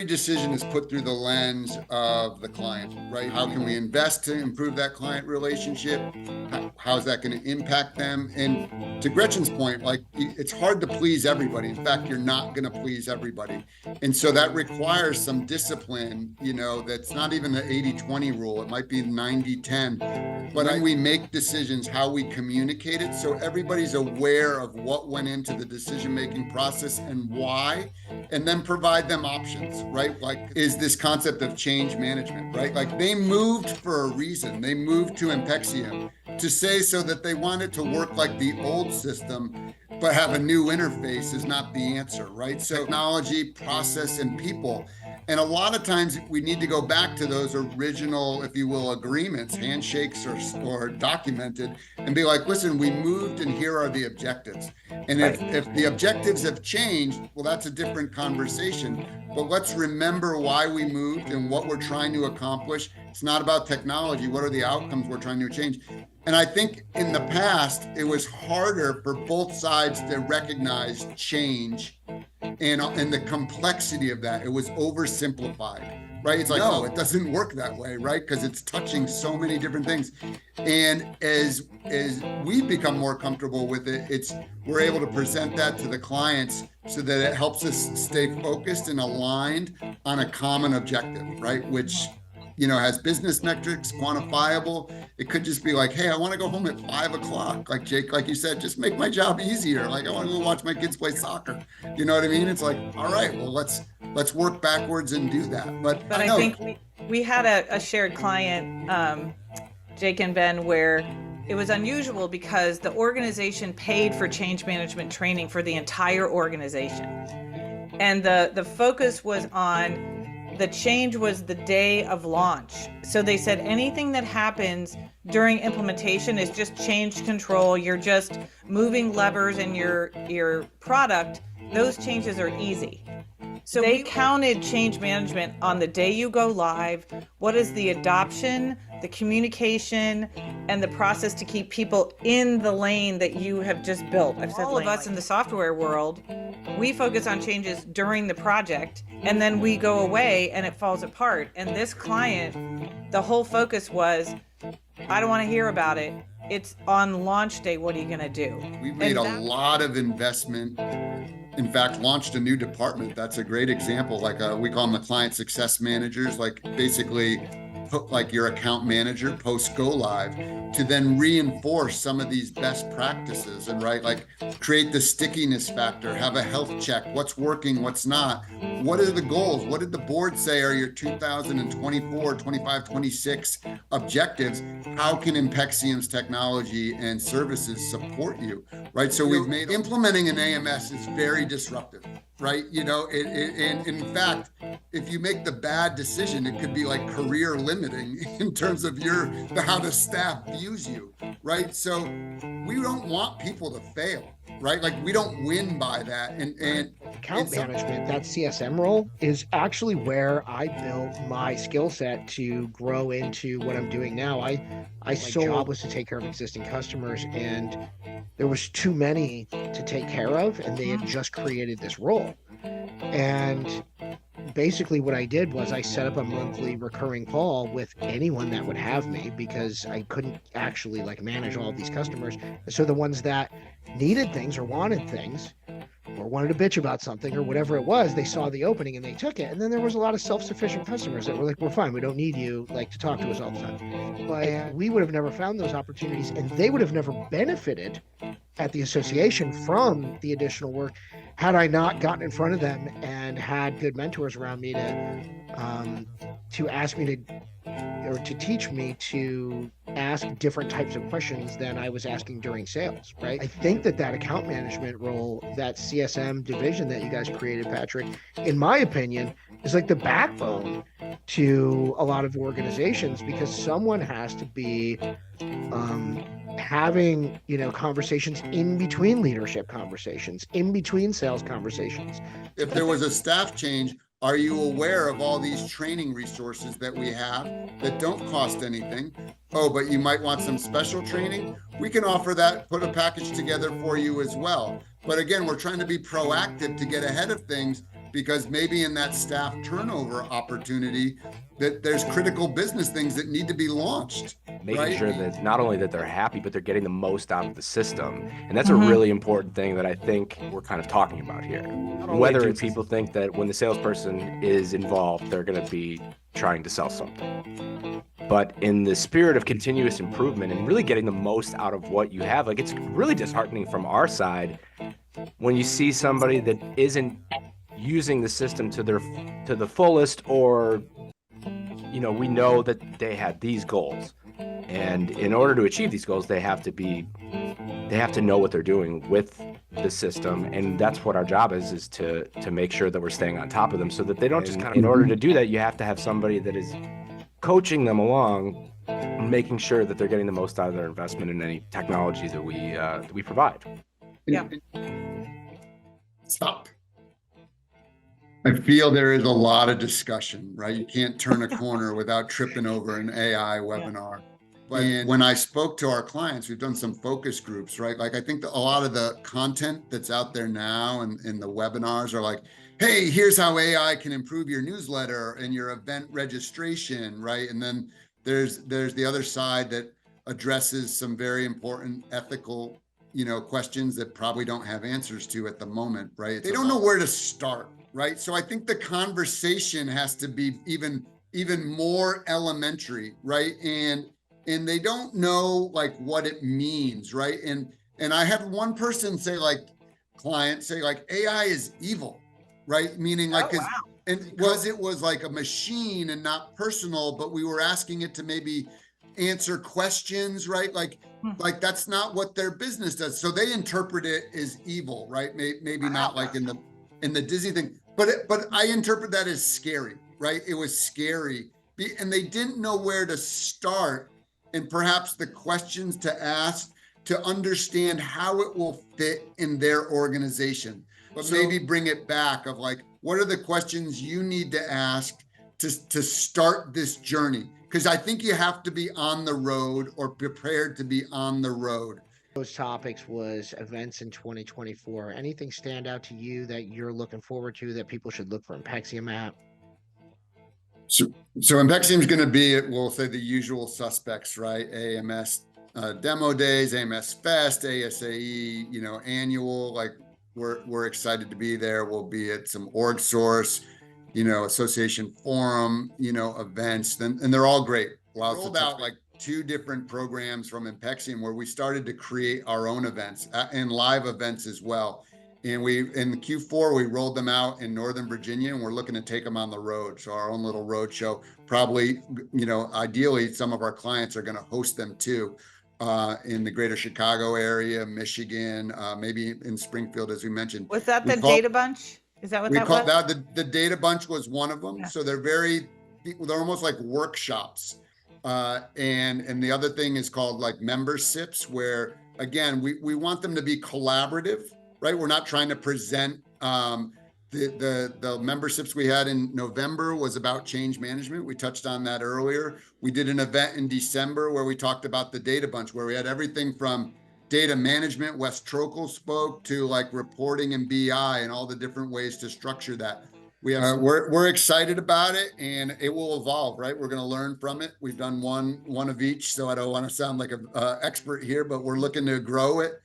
decision is put through the lens of the client, right? How can we invest to improve that client relationship? How's that going to impact them? And to Gretchen's point, like, it's hard to please everybody. In fact, you're not going to please everybody. And so that requires some discipline, that's not even the 80-20 rule. It might be 90-10. But when we make decisions, how we communicate it, so everybody's aware of what went into the decision-making process and why, and then provide them options, right? Like, is this concept of change management, right? Like, they moved for a reason. They moved to Impexium to say so that they wanted to work like the old system, but have a new interface is not the answer, right? So technology, process, and people. And a lot of times we need to go back to those original, if you will, agreements, handshakes or documented, and be like, listen, we moved and here are the objectives. And if the objectives have changed, well, that's a different conversation. But let's remember why we moved and what we're trying to accomplish. It's not about technology. What are the outcomes we're trying to change? And I think in the past, it was harder for both sides to recognize change and the complexity of that. It was oversimplified, right? It's like, no, it doesn't work that way, right? Because it's touching so many different things. And as we become more comfortable with it, we're able to present that to the clients so that it helps us stay focused and aligned on a common objective, right? Which has business metrics, quantifiable. It could just be like, hey, I want to go home at 5:00. Like Jake, like you said, just make my job easier. Like, I want to go watch my kids play soccer. You know what I mean? It's like, all right, well, let's work backwards and do that. But I think we had a shared client, Jake and Ben, where it was unusual because the organization paid for change management training for the entire organization. And the focus was on the change was the day of launch. So they said anything that happens during implementation is just change control. You're just moving levers in your product. Those changes are easy. So they counted change management on the day you go live. What is the adoption, the communication, and the process to keep people in the lane that you have just built? I've said all of us in the software world, we focus on changes during the project, and then we go away and it falls apart. And this client, the whole focus was, I don't want to hear about it. It's on launch day. What are you going to do? We made a lot of investment. In fact, launched a new department. That's a great example. Like we call them the client success managers, like basically put like your account manager post go live to then reinforce some of these best practices and like create the stickiness factor, have a health check, what's working, what's not, what are the goals, what did the board say are your 2024, 25, 26 objectives, how can Impexium's technology and services support you, right? So we've made implementing an AMS is very disruptive, right? And in fact, if you make the bad decision, it could be like career limiting in terms of how the staff views you, right? So we don't want people to fail, right? Like, we don't win by that. And account management, that CSM role, is actually where I built my skill set to grow into what I'm doing now. My job was to take care of existing customers, and there was too many to take care of, and they had just created this role. And basically what I did was I set up a monthly recurring call with anyone that would have me, because I couldn't actually manage all of these customers. So the ones that needed things or wanted things or wanted to bitch about something or whatever it was, they saw the opening and they took it. And then there was a lot of self-sufficient customers that were like, we're fine, we don't need you to talk to us all the time. But we would have never found those opportunities, and they would have never benefited at the association from the additional work had I not gotten in front of them and had good mentors around me to ask me to teach me to ask different types of questions than I was asking during sales, right? I think that account management role, that CSM division that you guys created, Patrick, in my opinion, is like the backbone to a lot of organizations, because someone has to be having conversations in between leadership conversations, in between sales conversations. If there was a staff change, are you aware of all these training resources that we have that don't cost anything? Oh, but you might want some special training? We can offer that, put a package together for you as well. But again, we're trying to be proactive to get ahead of things because maybe in that staff turnover opportunity that there's critical business things that need to be launched. Making sure that not only that they're happy, but they're getting the most out of the system. And that's Mm-hmm. a really important thing that I think we're kind of talking about here. Whether do people think that when the salesperson is involved, they're going to be trying to sell something. But in the spirit of continuous improvement and really getting the most out of what you have, like, it's really disheartening from our side when you see somebody that isn't using the system to the fullest, or, you know, we know that they had these goals. And in order to achieve these goals, they have to know what they're doing with the system. And that's what our job is to make sure that we're staying on top of them so that they don't just kind of, in order to do that, you have to have somebody that is coaching them along, making sure that they're getting the most out of their investment in any technology that we provide. Yeah. Stop. I feel there is a lot of discussion, right? You can't turn a corner without tripping over an AI webinar. But when I spoke to our clients, we've done some focus groups, right? Like, I think that a lot of the content that's out there now and in the webinars are like, hey, here's how AI can improve your newsletter and your event registration, right? And then there's the other side that addresses some very important ethical, you know, questions that probably don't have answers to at the moment, right? They don't know where to start, right? So I think the conversation has to be even more elementary, right? And they don't know like what it means, right? And I had one person say, like, client say, like, AI is evil, right? Meaning like, because it was like a machine and not personal, but we were asking it to maybe answer questions, right? Like that's not what their business does. So they interpret it as evil, right? Maybe not like in the Disney thing, but I interpret that as scary, right? It was scary, and they didn't know where to start, and perhaps the questions to ask to understand how it will fit in their organization. But maybe bring it back of like, what are the questions you need to ask to start this journey? Because I think you have to be on the road or prepared to be on the road. Those topics was events in 2024. Anything stand out to you that you're looking forward to that people should look for Impexium at? So Impexium is going to be, we'll say, the usual suspects, right? AMS demo days, AMS Fest, ASAE, you know, annual. Like, we're excited to be there. We'll be at some org source, you know, association forum, you know, events, and they're all great. Rolled out like 2 different programs from Impexium where we started to create our own events and live events as well. And in Q4, we rolled them out in Northern Virginia, and we're looking to take them on the road. So our own little road show, probably, you know, ideally some of our clients are going to host them too, in the greater Chicago area, Michigan, maybe in Springfield, as we mentioned. Was that the Data Bunch? Is that what that was? We called that the Data Bunch was one of them. Yeah. So they're almost like workshops. And the other thing is called like memberships, where again, we want them to be collaborative, right? We're not trying to present, the memberships we had in November was about change management. We touched on that earlier. We did an event in December where we talked about the Data Bunch, where we had everything from data management, Wes Trokel spoke, to like reporting and BI and all the different ways to structure that. We're excited about it, and it will evolve, right? We're going to learn from it. We've done one of each, so I don't want to sound like an expert here, but we're looking to grow it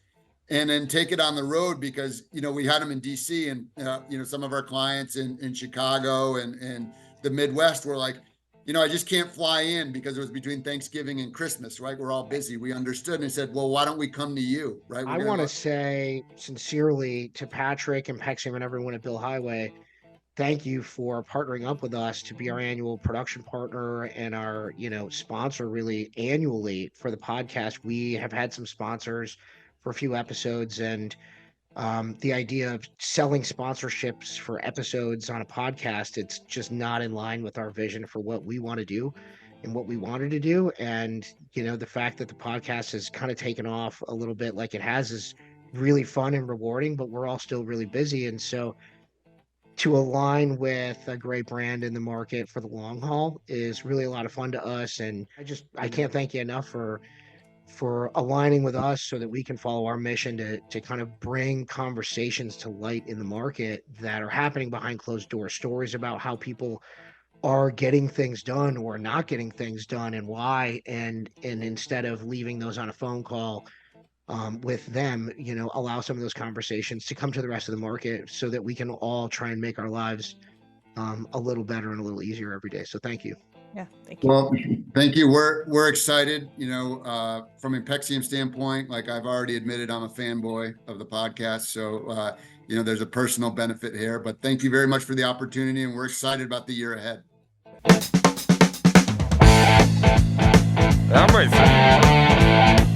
and then take it on the road, because, you know, we had them in DC, and, you know, some of our clients in Chicago and the Midwest were like, you know, I just can't fly in because it was between Thanksgiving and Christmas, right? We're all busy. We understood, and said, well, why don't we come to you, right? I want to say sincerely to Patrick and Impexium and everyone at Bill Highway, thank you for partnering up with us to be our annual production partner and our, you know, sponsor really annually for the podcast. We have had some sponsors for a few episodes, and the idea of selling sponsorships for episodes on a podcast, it's just not in line with our vision for what we want to do and what we wanted to do. And, you know, the fact that the podcast has kind of taken off a little bit like it has is really fun and rewarding, but we're all still really busy. And so to align with a great brand in the market for the long haul is really a lot of fun to us. And I can't thank you enough for for aligning with us so that we can follow our mission to kind of bring conversations to light in the market that are happening behind closed doors, stories about how people are getting things done or not getting things done and why. And instead of leaving those on a phone call with them, allow some of those conversations to come to the rest of the market so that we can all try and make our lives a little better and a little easier every day. So thank you. Yeah, thank you. Well, thank you. We're excited, from Impexium standpoint. Like I've already admitted, I'm a fanboy of the podcast. So, there's a personal benefit here, but thank you very much for the opportunity. And we're excited about the year ahead. I'm ready for you.